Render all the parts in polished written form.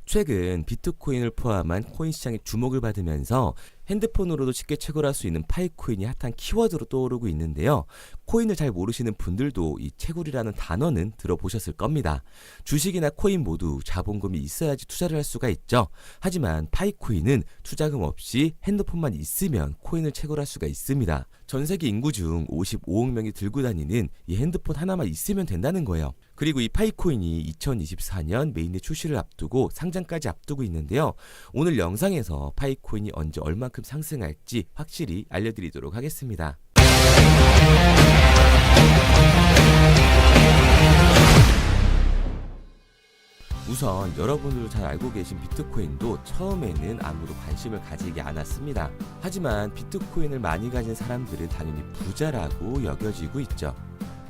최근 비트코인을 포함한 코인 시장이 주목을 받으면서 핸드폰으로도 쉽게 채굴할 수 있는 파이코인이 핫한 키워드로 떠오르고 있는데요. 코인을 잘 모르시는 분들도 이 채굴이라는 단어는 들어보셨을 겁니다. 주식이나 코인 모두 자본금이 있어야지 투자를 할 수가 있죠. 하지만 파이코인은 투자금 없이 핸드폰만 있으면 코인을 채굴할 수가 있습니다. 전 세계 인구 중 55억 명이 들고 다니는 이 핸드폰 하나만 있으면 된다는 거예요. 그리고 이 파이코인이 2024년 메인넷 출시를 앞두고 상장까지 앞두고 있는데요. 오늘 영상에서 파이코인이 언제 얼만큼 상승할지 확실히 알려드리도록 하겠습니다. 우선 여러분들도 잘 알고 계신 비트코인도 처음에는 아무도 관심을 가지지 않았습니다. 하지만 비트코인을 많이 가진 사람들은 당연히 부자라고 여겨지고 있죠.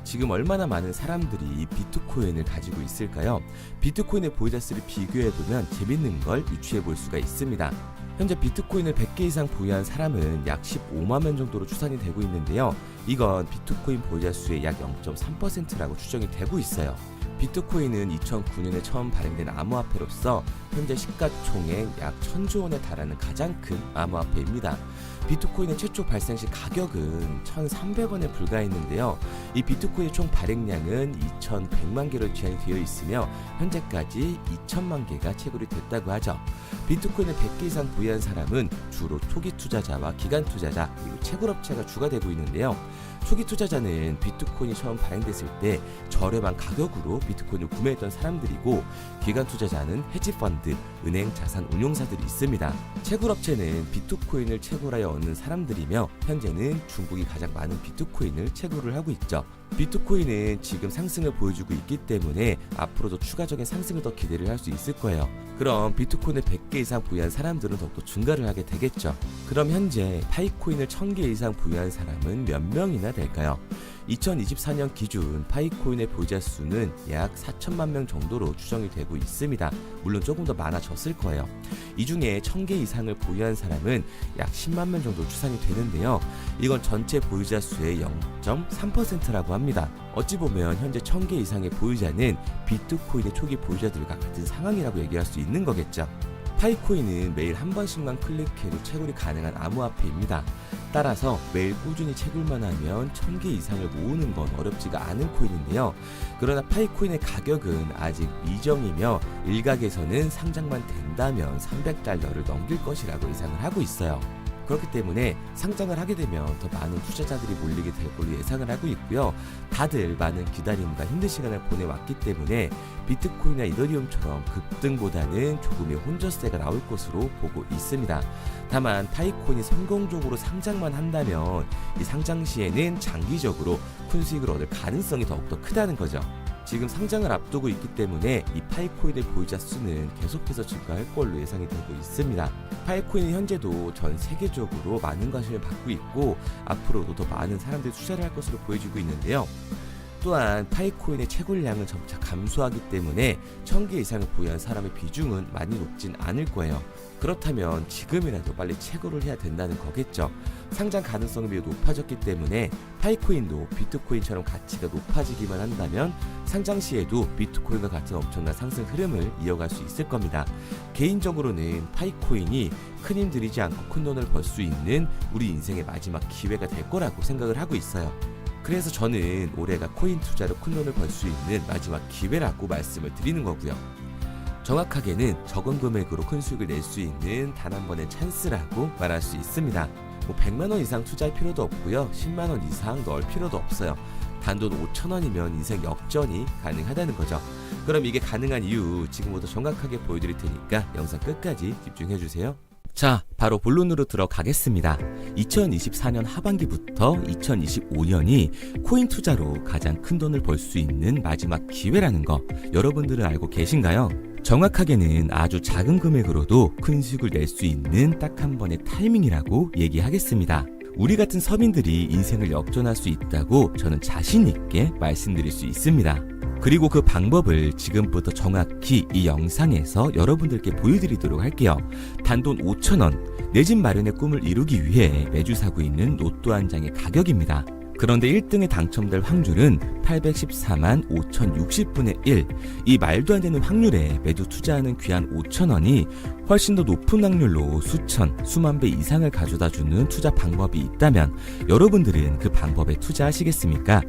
지금 얼마나 많은 사람들이 이 비트코인을 가지고 있을까요? 비트코인의 보유자 수를 비교해보면 재밌는 걸 유추해 볼 수가 있습니다. 현재 비트코인을 100개 이상 보유한 사람은 약 15만 명 정도로 추산이 되고 있는데요. 이건 비트코인 보유자 수의 약 0.3%라고 추정이 되고 있어요. 비트코인은 2009년에 처음 발행된 암호화폐로서 현재 시가총액 약 1000조 원에 달하는 가장 큰 암호화폐입니다. 비트코인의 최초 발생 시 가격은 1,300원에 불과했는데요. 이 비트코인의 총 발행량은 2,100만 개로 제한이 되어 있으며 현재까지 2천만 개가 채굴이 됐다고 하죠. 비트코인을 100개 이상 보유한 사람은 주로 초기 투자자와 기간 투자자 그리고 채굴업체가 주가 되고 있는데요. 초기 투자자는 비트코인이 처음 발행됐을 때 저렴한 가격으로 비트코인을 구매했던 사람들이고, 기간 투자자는 헤지펀드, 은행, 자산 운용사들이 있습니다. 채굴업체는 비트코인을 채굴하여 얻는 사람들이며 현재는 중국이 가장 많은 비트코인을 채굴을 하고 있죠. 비트코인은 지금 상승을 보여주고 있기 때문에 앞으로도 추가적인 상승을 더 기대를 할 수 있을 거예요. 그럼 비트코인을 100개 이상 보유한 사람들은 더욱더 증가를 하게 되겠죠. 그럼 현재 파이코인을 1000개 이상 보유한 사람은 몇 명이나 될까요? 2024년 기준 파이코인의 보유자 수는 약 4천만 명 정도로 추정이 되고 있습니다. 물론 조금 더 많아졌을 거예요. 이 중에 1000개 이상을 보유한 사람은 약 10만 명 정도 추산이 되는데요. 이건 전체 보유자 수의 0.3%라고 합니다. 어찌 보면 현재 1000개 이상의 보유자는 비트코인의 초기 보유자들과 같은 상황이라고 얘기할 수 있는 거겠죠. 파이코인은 매일 한 번씩만 클릭해도 채굴이 가능한 암호화폐입니다. 따라서 매일 꾸준히 채굴만 하면 1000개 이상을 모으는 건 어렵지가 않은 코인인데요. 그러나 파이코인의 가격은 아직 미정이며 일각에서는 상장만 된다면 $300를 넘길 것이라고 예상을 하고 있어요. 그렇기 때문에 상장을 하게 되면 더 많은 투자자들이 몰리게 될 걸로 예상을 하고 있고요. 다들 많은 기다림과 힘든 시간을 보내왔기 때문에 비트코인이나 이더리움처럼 급등보다는 조금의 혼조세가 나올 것으로 보고 있습니다. 다만 파이코인이 성공적으로 상장만 한다면 이 상장 시에는 장기적으로 큰 수익을 얻을 가능성이 더욱더 크다는 거죠. 지금 상장을 앞두고 있기 때문에 이 파이코인의 보유자 수는 계속해서 증가할 걸로 예상이 되고 있습니다. 파이코인은 현재도 전 세계적으로 많은 관심을 받고 있고 앞으로도 더 많은 사람들이 투자를 할 것으로 보여지고 있는데요. 또한 파이코인의 채굴량은 점차 감소하기 때문에 1000개 이상을 보유한 사람의 비중은 많이 높진 않을 거예요. 그렇다면 지금이라도 빨리 채굴을 해야 된다는 거겠죠. 상장 가능성이 매우 높아졌기 때문에 파이코인도 비트코인처럼 가치가 높아지기만 한다면 상장 시에도 비트코인과 같은 엄청난 상승 흐름을 이어갈 수 있을 겁니다. 개인적으로는 파이코인이 큰 힘 들이지 않고 큰 돈을 벌 수 있는 우리 인생의 마지막 기회가 될 거라고 생각을 하고 있어요. 그래서 저는 올해가 코인 투자로 큰 돈을 벌 수 있는 마지막 기회라고 말씀을 드리는 거고요. 정확하게는 적은 금액으로 큰 수익을 낼 수 있는 단 한 번의 찬스라고 말할 수 있습니다. 100만 원 이상 투자할 필요도 없고요. 10만 원 이상 넣을 필요도 없어요. 단돈 5,000원이면 인생 역전이 가능하다는 거죠. 그럼 이게 가능한 이유 지금부터 정확하게 보여드릴 테니까 영상 끝까지 집중해주세요. 자, 바로 본론으로 들어가겠습니다. 2024년 하반기부터 2025년이 코인 투자로 가장 큰 돈을 벌 수 있는 마지막 기회라는 거 여러분들은 알고 계신가요? 정확하게는 아주 작은 금액으로도 큰 수익을 낼 수 있는 딱 한 번의 타이밍이라고 얘기하겠습니다. 우리 같은 서민들이 인생을 역전할 수 있다고 저는 자신 있게 말씀드릴 수 있습니다. 그리고 그 방법을 지금부터 정확히 이 영상에서 여러분들께 보여드리도록 할게요. 단돈 5,000원, 내 집 마련의 꿈을 이루기 위해 매주 사고 있는 로또 한 장의 가격입니다. 그런데 1등에 당첨될 확률은 814만 5060분의 1. 이 말도 안 되는 확률에 매주 투자하는 귀한 5,000원이 훨씬 더 높은 확률로 수천, 수만 배 이상을 가져다주는 투자 방법이 있다면 여러분들은 그 방법에 투자하시겠습니까?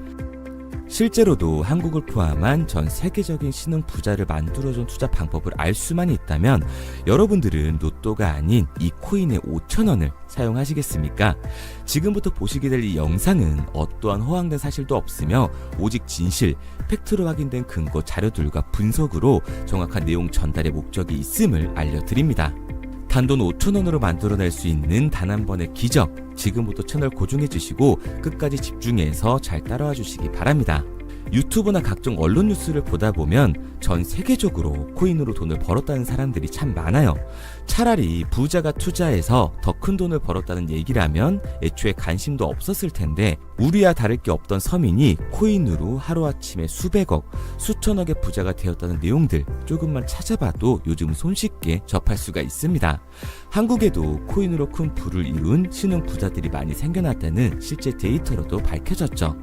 실제로도 한국을 포함한 전 세계적인 신흥 부자를 만들어준 투자 방법을 알 수만 있다면 여러분들은 로또가 아닌 이 코인의 5,000원을 사용하시겠습니까? 지금부터 보시게 될 이 영상은 어떠한 허황된 사실도 없으며 오직 진실, 팩트로 확인된 근거 자료들과 분석으로 정확한 내용 전달의 목적이 있음을 알려드립니다. 단돈 5,000원으로 만들어낼 수 있는 단 한 번의 기적, 지금부터 채널 고정해주시고 끝까지 집중해서 잘 따라와 주시기 바랍니다. 유튜브나 각종 언론 뉴스를 보다 보면 전 세계적으로 코인으로 돈을 벌었다는 사람들이 참 많아요. 차라리 부자가 투자해서 더 큰 돈을 벌었다는 얘기라면 애초에 관심도 없었을 텐데 우리와 다를 게 없던 서민이 코인으로 하루아침에 수백억, 수천억의 부자가 되었다는 내용들 조금만 찾아봐도 요즘 손쉽게 접할 수가 있습니다. 한국에도 코인으로 큰 부를 이룬 신흥 부자들이 많이 생겨났다는 실제 데이터로도 밝혀졌죠.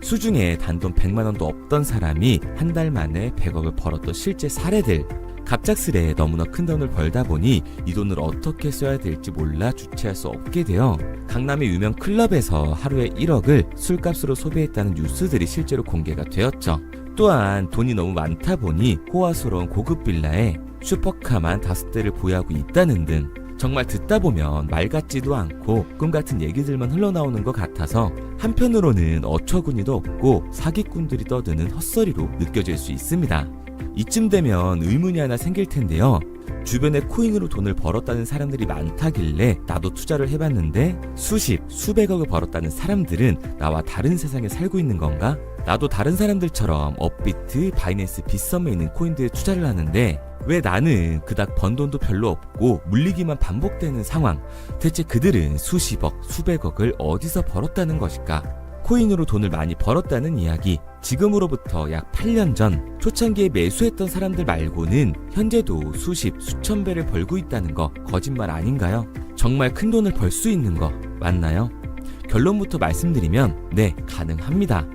수중에 단돈 100만원도 없던 사람이 한 달 만에 100억을 벌었던 실제 사례들. 갑작스레 너무나 큰 돈을 벌다 보니 이 돈을 어떻게 써야 될지 몰라 주체할 수 없게 되어 강남의 유명 클럽에서 하루에 1억을 술값으로 소비했다는 뉴스들이 실제로 공개가 되었죠. 또한 돈이 너무 많다 보니 호화스러운 고급 빌라에 슈퍼카만 5대를 보유하고 있다는 등 정말 듣다 보면 말 같지도 않고 꿈 같은 얘기들만 흘러나오는 것 같아서 한편으로는 어처구니도 없고 사기꾼들이 떠드는 헛소리로 느껴질 수 있습니다. 이쯤 되면 의문이 하나 생길 텐데요. 주변에 코인으로 돈을 벌었다는 사람들이 많다길래 나도 투자를 해봤는데 수십, 수백억을 벌었다는 사람들은 나와 다른 세상에 살고 있는 건가? 나도 다른 사람들처럼 업비트, 바이낸스, 빗썸에 있는 코인들에 투자를 하는데 왜 나는 그닥 번 돈도 별로 없고 물리기만 반복되는 상황? 대체 그들은 수십억, 수백억을 어디서 벌었다는 것일까? 코인으로 돈을 많이 벌었다는 이야기, 지금으로부터 약 8년 전 초창기에 매수했던 사람들 말고는 현재도 수십, 수천 배를 벌고 있다는 거 거짓말 아닌가요? 정말 큰 돈을 벌 수 있는 거 맞나요? 결론부터 말씀드리면 네, 가능합니다.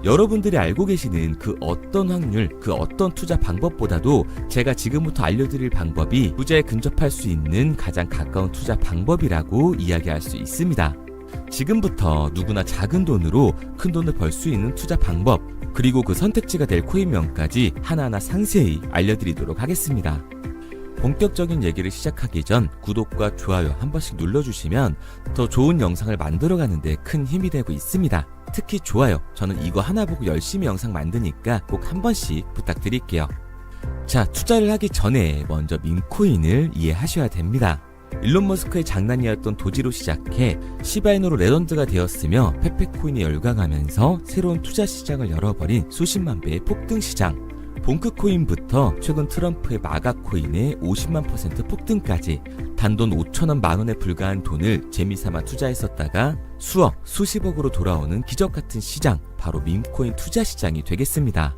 여러분들이 알고 계시는 그 어떤 확률, 그 어떤 투자 방법보다도 제가 지금부터 알려드릴 방법이 부자에 근접할 수 있는 가장 가까운 투자 방법이라고 이야기할 수 있습니다. 지금부터 누구나 작은 돈으로 큰 돈을 벌 수 있는 투자 방법, 그리고 그 선택지가 될 코인명까지 하나하나 상세히 알려드리도록 하겠습니다. 본격적인 얘기를 시작하기 전 구독과 좋아요 한 번씩 눌러주시면 더 좋은 영상을 만들어가는 데 큰 힘이 되고 있습니다. 특히 좋아요, 저는 이거 하나 보고 열심히 영상 만드니까 꼭 한 번씩 부탁드릴게요. 자, 투자를 하기 전에 먼저 밈코인을 이해하셔야 됩니다. 일론 머스크의 장난이었던 도지로 시작해 시바이누로 레전드가 되었으며 페페코인에 열광하면서 새로운 투자 시장을 열어버린 수십만 배의 폭등 시장. 봉크코인부터 최근 트럼프의 마가코인의 50만% 폭등까지 단돈 5천원 만원에 불과한 돈을 재미삼아 투자했었다가 수억, 수십억으로 돌아오는 기적같은 시장, 바로 밈코인 투자 시장이 되겠습니다.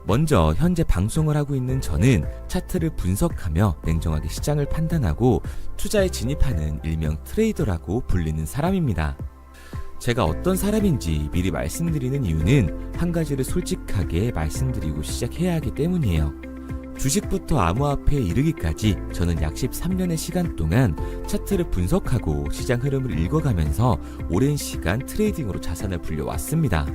먼저 현재 방송을 하고 있는 저는 차트를 분석하며 냉정하게 시장을 판단하고 투자에 진입하는 일명 트레이더라고 불리는 사람입니다. 제가 어떤 사람인지 미리 말씀드리는 이유는 한 가지를 솔직하게 말씀드리고 시작해야 하기 때문이에요. 주식부터 암호화폐에 이르기까지 저는 약 13년의 시간 동안 차트를 분석하고 시장 흐름을 읽어가면서 오랜 시간 트레이딩으로 자산을 불려왔습니다.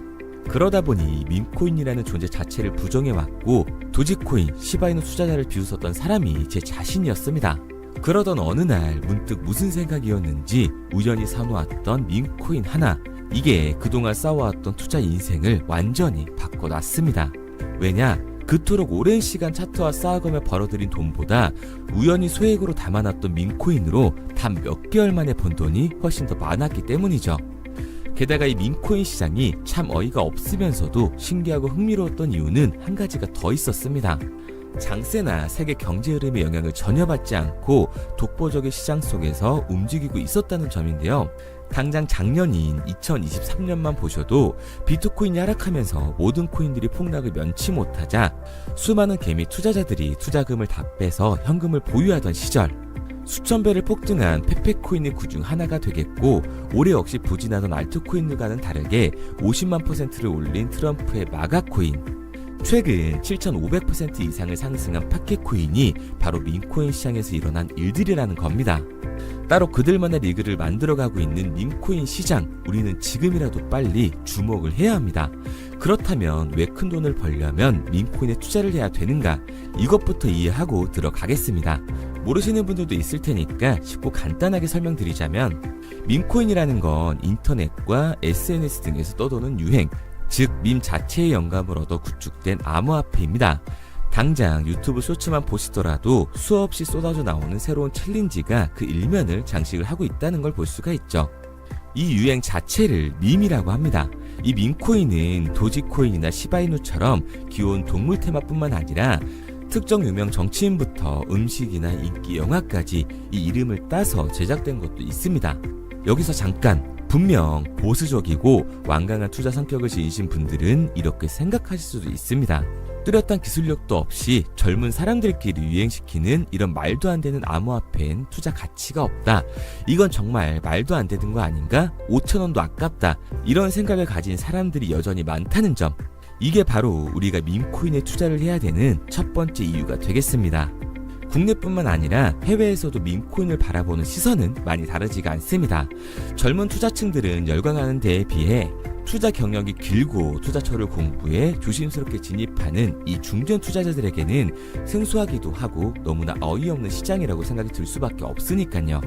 그러다 보니 밈코인이라는 존재 자체를 부정해왔고 도지코인, 시바이누 투자자를 비웃었던 사람이 제 자신이었습니다. 그러던 어느 날 문득 무슨 생각이었는지 우연히 사놓았던 밈코인 하나, 이게 그동안 쌓아왔던 투자 인생을 완전히 바꿔놨습니다. 왜냐? 그토록 오랜 시간 차트와 쌓아가며 벌어들인 돈보다 우연히 소액으로 담아놨던 밈코인으로 단 몇 개월 만에 번 돈이 훨씬 더 많았기 때문이죠. 게다가 이 밈코인 시장이 참 어이가 없으면서도 신기하고 흥미로웠던 이유는 한 가지가 더 있었습니다. 장세나 세계 경제 흐름의 영향을 전혀 받지 않고 독보적인 시장 속에서 움직이고 있었다는 점인데요. 당장 작년인 2023년만 보셔도 비트코인이 하락하면서 모든 코인들이 폭락을 면치 못하자 수많은 개미 투자자들이 투자금을 다 빼서 현금을 보유하던 시절, 수천 배를 폭등한 페페코인의 구중 하나가 되겠고, 올해 역시 부진하던 알트코인들과는 다르게 50만 %를 올린 트럼프의 마가코인, 최근 7,500% 이상을 상승한 파켓코인이 바로 밈코인 시장에서 일어난 일들이라는 겁니다. 따로 그들만의 리그를 만들어가고 있는 밈코인 시장, 우리는 지금이라도 빨리 주목을 해야 합니다. 그렇다면 왜 큰 돈을 벌려면 밈코인에 투자를 해야 되는가? 이것부터 이해하고 들어가겠습니다. 모르시는 분들도 있을 테니까 쉽고 간단하게 설명드리자면, 밈코인이라는 건 인터넷과 SNS 등에서 떠도는 유행, 즉 밈 자체의 영감을 얻어 구축된 암호화폐입니다. 당장 유튜브 쇼츠만 보시더라도 수없이 쏟아져 나오는 새로운 챌린지가 그 일면을 장식을 하고 있다는 걸 볼 수가 있죠. 이 유행 자체를 밈이라고 합니다. 이 밈코인은 도지코인이나 시바이누처럼 귀여운 동물 테마뿐만 아니라 특정 유명 정치인부터 음식이나 인기 영화까지 이 이름을 따서 제작된 것도 있습니다. 여기서 잠깐, 분명 보수적이고 완강한 투자 성격을 지니신 분들은 이렇게 생각하실 수도 있습니다. 뚜렷한 기술력도 없이 젊은 사람들끼리 유행시키는 이런 말도 안 되는 암호화폐엔 투자 가치가 없다. 이건 정말 말도 안 되는 거 아닌가? 5,000원도 아깝다. 이런 생각을 가진 사람들이 여전히 많다는 점. 이게 바로 우리가 밈코인에 투자를 해야 되는 첫 번째 이유가 되겠습니다. 국내뿐만 아니라 해외에서도 밈코인을 바라보는 시선은 많이 다르지가 않습니다. 젊은 투자층들은 열광하는 데에 비해 투자 경력이 길고 투자처를 공부해 조심스럽게 진입하는 이 중견 투자자들에게는 생소하기도 하고 너무나 어이없는 시장이라고 생각이 들 수밖에 없으니까요.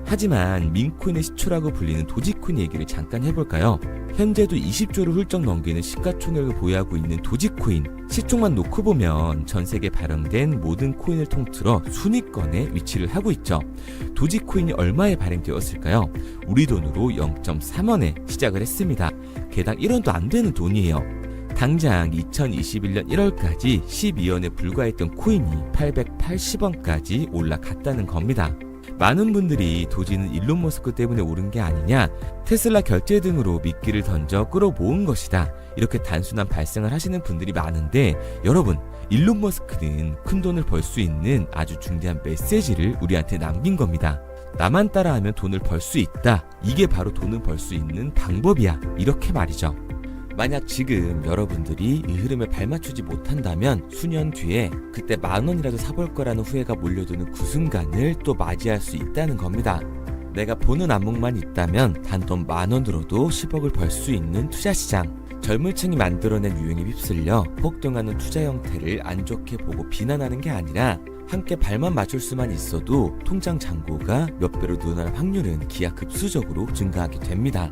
하지만 밈코인의 시초라고 불리는 도지코인 얘기를 잠깐 해볼까요? 현재도 20조를 훌쩍 넘기는 시가총액을 보유하고 있는 도지코인, 시총만 놓고 보면 전 세계 발행된 모든 코인을 통틀어 순위권에 위치를 하고 있죠. 도지코인이 얼마에 발행되었을까요? 우리 돈으로 0.3원에 시작을 했습니다. 개당 1원도 안 되는 돈이에요. 당장 2021년 1월까지 12원에 불과했던 코인이 880원까지 올라갔다는 겁니다. 많은 분들이 도지는 일론 머스크 때문에 오른 게 아니냐, 테슬라 결제 등으로 미끼를 던져 끌어모은 것이다, 이렇게 단순한 발생을 하시는 분들이 많은데, 여러분, 일론 머스크는 큰 돈을 벌 수 있는 아주 중대한 메시지를 우리한테 남긴 겁니다. 나만 따라하면 돈을 벌 수 있다. 이게 바로 돈을 벌 수 있는 방법이야. 이렇게 말이죠. 만약 지금 여러분들이 이 흐름에 발맞추지 못한다면 수년 뒤에 그때 10,000원이라도 사볼 거라는 후회가 몰려드는 그 순간을 또 맞이할 수 있다는 겁니다. 내가 보는 안목만 있다면 단돈 10,000원 들어도 10억을 벌 수 있는 투자시장. 젊은 층이 만들어낸 유행에 휩쓸려 폭등하는 투자 형태를 안 좋게 보고 비난하는 게 아니라 함께 발만 맞출 수만 있어도 통장 잔고가 몇 배로 늘어날 확률은 기하급수적으로 증가하게 됩니다.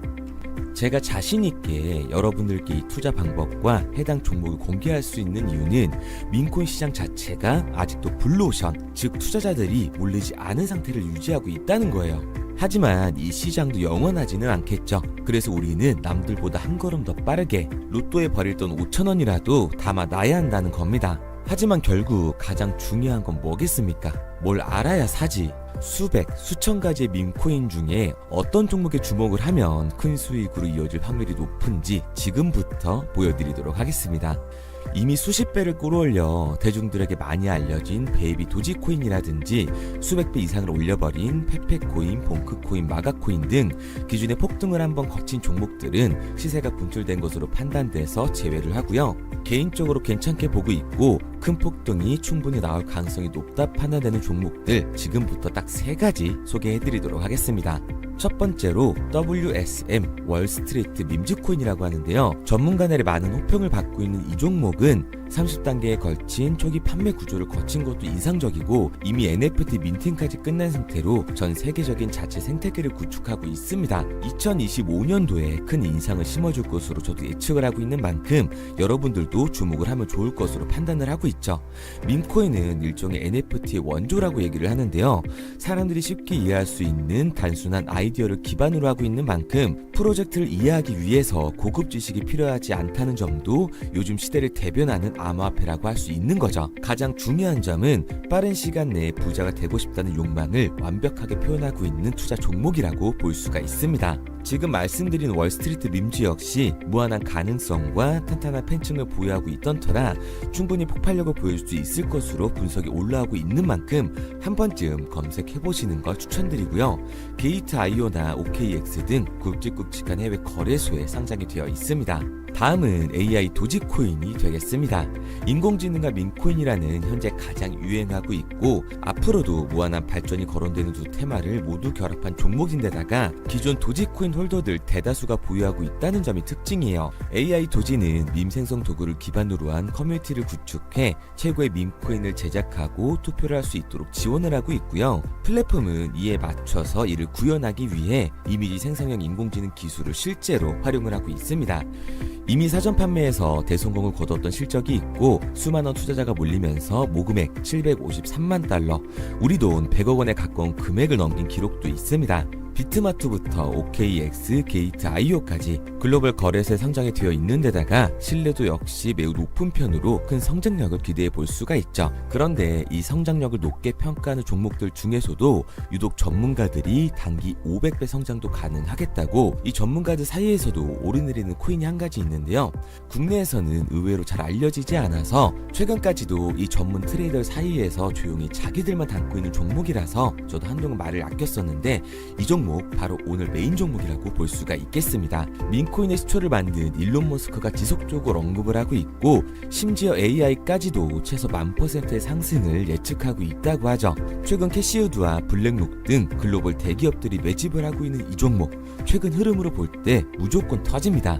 제가 자신있게 여러분들께 이 투자 방법과 해당 종목을 공개할 수 있는 이유는 밈코인 시장 자체가 아직도 블루오션, 즉 투자자들이 몰리지 않은 상태를 유지하고 있다는 거예요. 하지만 이 시장도 영원하지는 않겠죠. 그래서 우리는 남들보다 한 걸음 더 빠르게 로또에 버릴 돈 5,000원이라도 담아놔야 한다는 겁니다. 하지만 결국 가장 중요한 건 뭐겠습니까? 뭘 알아야 사지. 수백, 수천 가지의 밈코인 중에 어떤 종목에 주목을 하면 큰 수익으로 이어질 확률이 높은지 지금부터 보여드리도록 하겠습니다. 이미 수십 배를 끌어올려 대중들에게 많이 알려진 베이비 도지코인이라든지 수백 배 이상을 올려버린 페페코인, 봉크코인, 마가코인 등 기존에 폭등을 한번 거친 종목들은 시세가 분출된 것으로 판단돼서 제외를 하고요. 개인적으로 괜찮게 보고 있고 큰 폭등이 충분히 나올 가능성이 높다 판단되는 종목들 지금부터 딱 3가지 소개해드리도록 하겠습니다. 첫 번째로 WSM 월스트리트 밈즈코인이라고 하는데요. 전문가들의 많은 호평을 받고 있는 이 종목은 30단계에 걸친 초기 판매 구조를 거친 것도 인상적이고 이미 NFT 민팅까지 끝난 상태로 전 세계적인 자체 생태계를 구축하고 있습니다. 2025년도에 큰 인상을 심어줄 것으로 저도 예측을 하고 있는 만큼 여러분들도 주목을 하면 좋을 것으로 판단을 하고 있죠. 밈코인은 일종의 NFT의 원조라고 얘기를 하는데요. 사람들이 쉽게 이해할 수 있는 단순한 아이디어를 기반으로 하고 있는 만큼 프로젝트를 이해하기 위해서 고급 지식이 필요하지 않다는 점도 요즘 시대를 대변하는 암호화폐라고 할 수 있는 거죠. 가장 중요한 점은 빠른 시간 내에 부자가 되고 싶다는 욕망을 완벽하게 표현하고 있는 투자 종목이라고 볼 수가 있습니다. 지금 말씀드린 월스트리트 밈즈 역시 무한한 가능성과 탄탄한 팬층을 보유하고 있던 터라 충분히 폭발력을 보여줄 수 있을 것으로 분석이 올라오고 있는 만큼 한 번쯤 검색해보시는 걸 추천드리고요. 게이트.io나 OKX 등 굵직굵직한 해외 거래소에 상장이 되어 있습니다. 다음은 AI 도지코인이 되겠습니다. 인공지능과 민코인이라는 현재 가장 유행하고 있고 앞으로도 무한한 발전이 거론되는 두 테마를 모두 결합한 종목인데다가 기존 도지코인 홀더들 대다수가 보유하고 있다는 점이 특징이에요. AI 도지는 밈 생성 도구를 기반으로 한 커뮤니티를 구축해 최고의 밈코인을 제작하고 투표를 할 수 있도록 지원을 하고 있고요. 플랫폼은 이에 맞춰서 이를 구현하기 위해 이미지 생성형 인공지능 기술을 실제로 활용을 하고 있습니다. 이미 사전 판매에서 대성공을 거뒀던 실적이 있고 수많은 투자자가 몰리면서 모금액 753만 달러, 우리 돈 100억 원에 가까운 금액을 넘긴 기록도 있습니다. 비트마트부터 OKX, 게이트.io까지 글로벌 거래소에 상장이 되어 있는 데다가 신뢰도 역시 매우 높은 편으로 큰 성장력을 기대해 볼 수가 있죠. 그런데 이 성장력을 높게 평가하는 종목들 중에서도 유독 전문가들이 단기 500배 성장도 가능하겠다고 이 전문가들 사이에서도 오르내리는 코인이 한 가지 있는데요. 국내에서는 의외로 잘 알려지지 않아서 최근까지도 이 전문 트레이더 사이에서 조용히 자기들만 담고 있는 종목이라서 저도 한동안 말을 아꼈었는데 이 종목 바로 오늘 메인 종목이라고 볼 수가 있겠습니다. 민코인의 시초를 만든 일론 머스크가 지속적으로 언급을 하고 있고 심지어 AI까지도 최소 1000%의 상승을 예측하고 있다고 하죠. 최근 캐시우드와 블랙록 등 글로벌 대기업들이 매집을 하고 있는 이 종목 최근 흐름으로 볼 때 무조건 터집니다.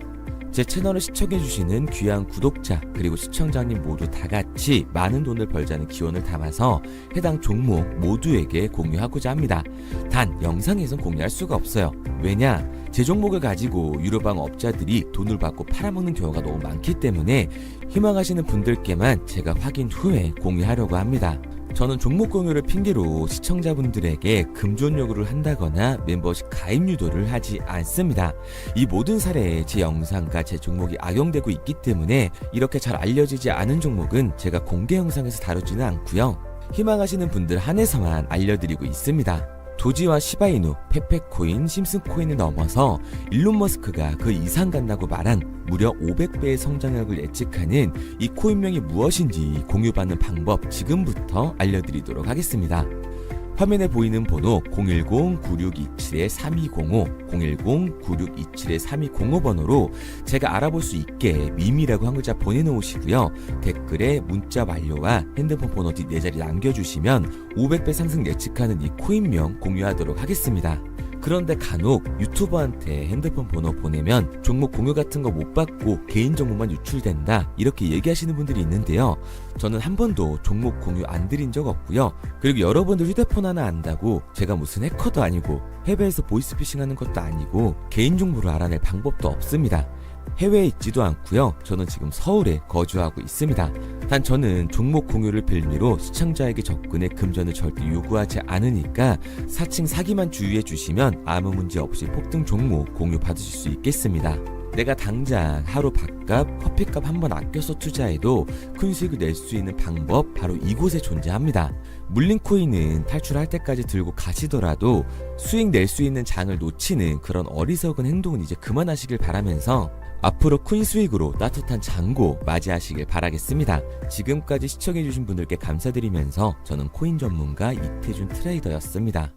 제 채널을 시청해주시는 귀한 구독자 그리고 시청자님 모두 다같이 많은 돈을 벌자는 기원을 담아서 해당 종목 모두에게 공유하고자 합니다. 단 영상에선 공유할 수가 없어요. 왜냐? 제 종목을 가지고 유료방 업자들이 돈을 받고 팔아먹는 경우가 너무 많기 때문에 희망하시는 분들께만 제가 확인 후에 공유하려고 합니다. 저는 종목 공유를 핑계로 시청자분들에게 금전 요구를 한다거나 멤버십 가입 유도를 하지 않습니다. 이 모든 사례에 제 영상과 제 종목이 악용되고 있기 때문에 이렇게 잘 알려지지 않은 종목은 제가 공개 영상에서 다루지는 않고요. 희망하시는 분들 한해서만 알려드리고 있습니다. 도지와 시바이누, 페페코인, 심슨코인을 넘어서 일론 머스크가 그 이상 간다고 말한 무려 500배의 성장력을 예측하는 이 코인명이 무엇인지 공유받는 방법 지금부터 알려드리도록 하겠습니다. 화면에 보이는 번호 010-9627-3205, 010-9627-3205 번호로 제가 알아볼 수 있게 밈이라고 한 글자 보내놓으시고요. 댓글에 문자 완료와 핸드폰 번호 뒷 4자리 남겨주시면 500배 상승 예측하는 이 코인명 공유하도록 하겠습니다. 그런데 간혹 유튜버한테 핸드폰 번호 보내면 종목 공유 같은 거 못 받고 개인정보만 유출된다 이렇게 얘기하시는 분들이 있는데요. 저는 한 번도 종목 공유 안 드린 적 없고요. 그리고 여러분들 휴대폰 하나 안다고 제가 무슨 해커도 아니고 해외에서 보이스피싱 하는 것도 아니고 개인정보를 알아낼 방법도 없습니다. 해외에 있지도 않고요. 저는 지금 서울에 거주하고 있습니다. 단 저는 종목 공유를 빌미로 시청자에게 접근의 금전을 절대 요구하지 않으니까 사칭 사기만 주의해 주시면 아무 문제 없이 폭등 종목 공유 받으실 수 있겠습니다. 내가 당장 하루 밥값, 커피값 한번 아껴서 투자해도 큰 수익을 낼 수 있는 방법 바로 이곳에 존재합니다. 물린 코인은 탈출할 때까지 들고 가시더라도 수익 낼 수 있는 장을 놓치는 그런 어리석은 행동은 이제 그만하시길 바라면서 앞으로 큰 수익으로 따뜻한 장고 맞이하시길 바라겠습니다. 지금까지 시청해주신 분들께 감사드리면서 저는 코인 전문가 이태준 트레이더였습니다.